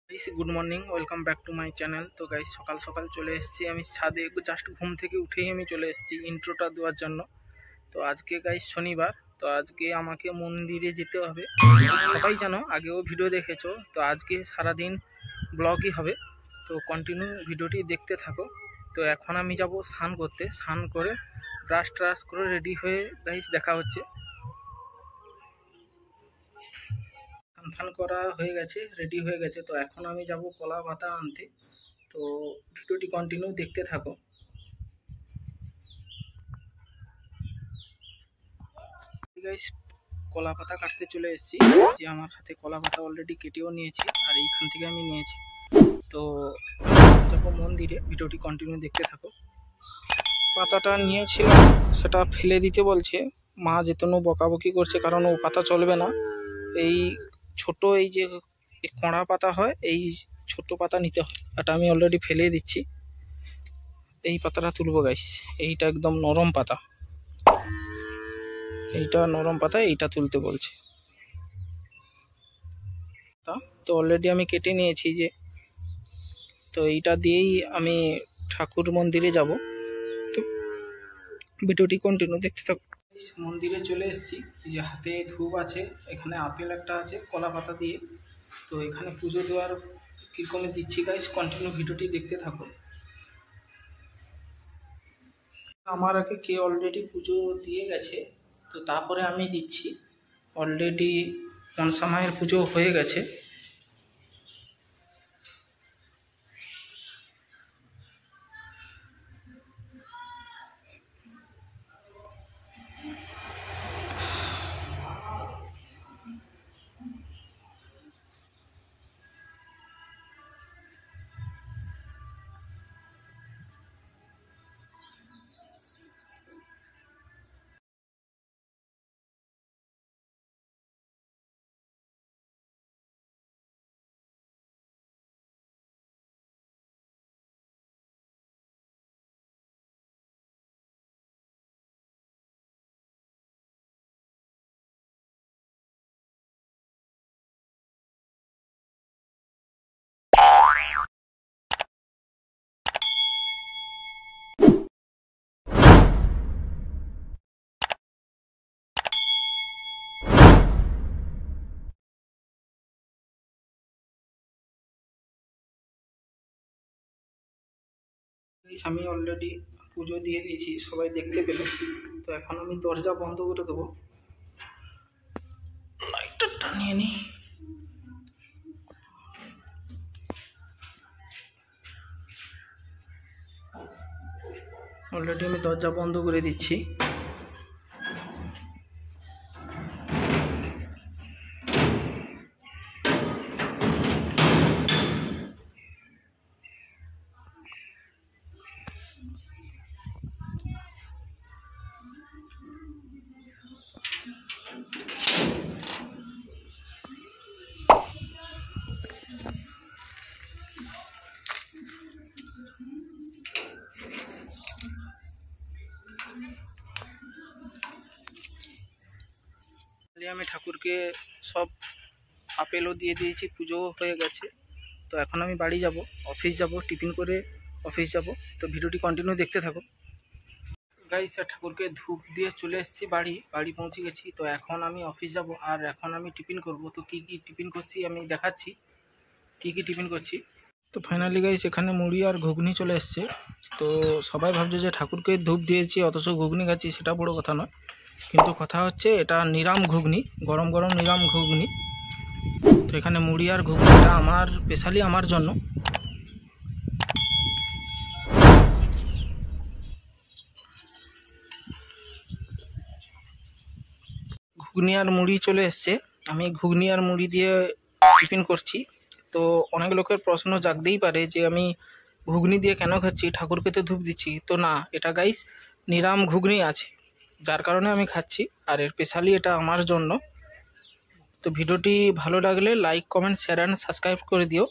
Guys good morning, welcome back to my channel. তো guys সকাল সকাল চলে এসেছি আমি ছাদে, জাস্ট ঘুম থেকে উঠেই আমি চলে এসেছি ইন্ট্রোটা দেওয়ার জন্য। তো আজকে গাইস শনিবার, তো আজকে আমাকে মন্দিরে যেতে হবে। সবাই জানো, আগেও ভিডিও দেখেছো, তো আজকে সারাদিন ব্লগই হবে, তো কন্টিনিউ ভিডিওটি দেখতে থাকো। তো এখন আমি যাব স্নান করতে, স্নান করে ব্রাশ ট্রাশ করে রেডি হয়ে গাইস দেখা হচ্ছে। স্নান করা হয়ে গেছে, রেডি হয়ে গেছে, তো এখন আমি যাব কলা পাতা আনতে। তো ভিডিওটি কন্টিনিউ দেখতে থাকো। গাইস কলা পাতা কাটতে চলে এসেছি, যে আমার হাতে কলা পাতা অলরেডি কেটেও নিয়েছি, আর এইখান থেকে আমি নিয়েছি। তো যাবো মন্দিরে, ভিডিওটি কন্টিনিউ দেখতে থাকো। পাতাটা নিয়েছিলাম, সেটা ফেলে দিতে বলছে মা, যেতনও বকাবকি করছে, কারণ ও পাতা চলবে না। এই ছোট এই যে কড়া পাতা হয়, এই ছোট পাতা নিতে হয়। এটা আমি অলরেডি ফেলে দিচ্ছি। এই পাতাটা তুলবো গাইস, এইটা একদম নরম পাতা, এইটা নরম পাতা, এইটা তুলতে বলছে। তো অলরেডি আমি কেটে নিয়েছি যে, তো এইটা দিয়েই আমি ঠাকুর মন্দিরে যাব। তো ভিডিওটি কন্টিনিউ দেখতে থাকো। মন্দিরে চলে এসেছি, যে হাতে ধূপ আছে, এখানে আপেল একটা আছে কলা পাতা দিয়ে। তো এখানে পুজো দেওয়ার কীরকম দিচ্ছি গাইস, কন্টিনিউ ভিডিওটি দেখতে থাকো। আমার আগে কে অলরেডি পুজো দিয়ে গেছে, তো তারপরে আমি দিচ্ছি। অলরেডি মনসা মায়ের পুজো হয়ে গেছে। আমি অলরেডি পুজো দিয়ে দিয়েছি, সবাই দেখতে পেল। তো এখন আমি দরজা বন্ধ করে দেবো, লাইটটা টানিয়ে নিই। অলরেডি আমি দরজা বন্ধ করে দিচ্ছি। আমি ঠাকুরকে সব আপেলও দিয়ে দিয়েছি, পুজো হয়ে গেছে। তো এখন আমি বাড়ি যাব, অফিস যাব, টিফিন করে অফিস যাব। তো ভিডিওটি কন্টিনিউ দেখতে থাকো গাইস। ঠাকুরকে ধূপ দিয়ে চলে এসেছি, বাড়ি পৌঁছে গেছি। তো এখন আমি অফিস যাব, আর এখন আমি টিফিন করব। তো কি কি টিফিন করছি আমি দেখাচ্ছি, কি কি টিফিন করছি। তো ফাইনালি গাইস এখানে মুড়ি আর ঘুগনি চলে এসছে। তো সবাই ভাবছে যে ঠাকুরকে ধূপ দিয়েছি অথচ ঘুগনি খাচ্ছি, সেটা বড় কথা নয়, কিন্তু কথা হচ্ছে এটা নিরাম ঘুগনি, গরম গরম নিরাম ঘুগনি। তো এখানে মুড়ি আর ঘুগনিটা আমার স্পেশালি আমার জন্য। ঘুগনি আর মুড়ি চলে এসছে, আমি ঘুগনি আর মুড়ি দিয়ে টিফিন করছি। তো অনেক লোকের প্রশ্ন জাগতেই পারে যে আমি ঘুগনি দিয়ে কেন খাচ্ছি, ঠাকুরকে তো ধূপ দিচ্ছি। তো না, এটা গাইস নিরাম ঘুগনি আছে, যার কারণে আমি খাচ্ছি, আর স্পেশালি এটা আমার জন্য। তো ভিডিওটি ভালো লাগলে like, comment, share and subscribe করে দিও।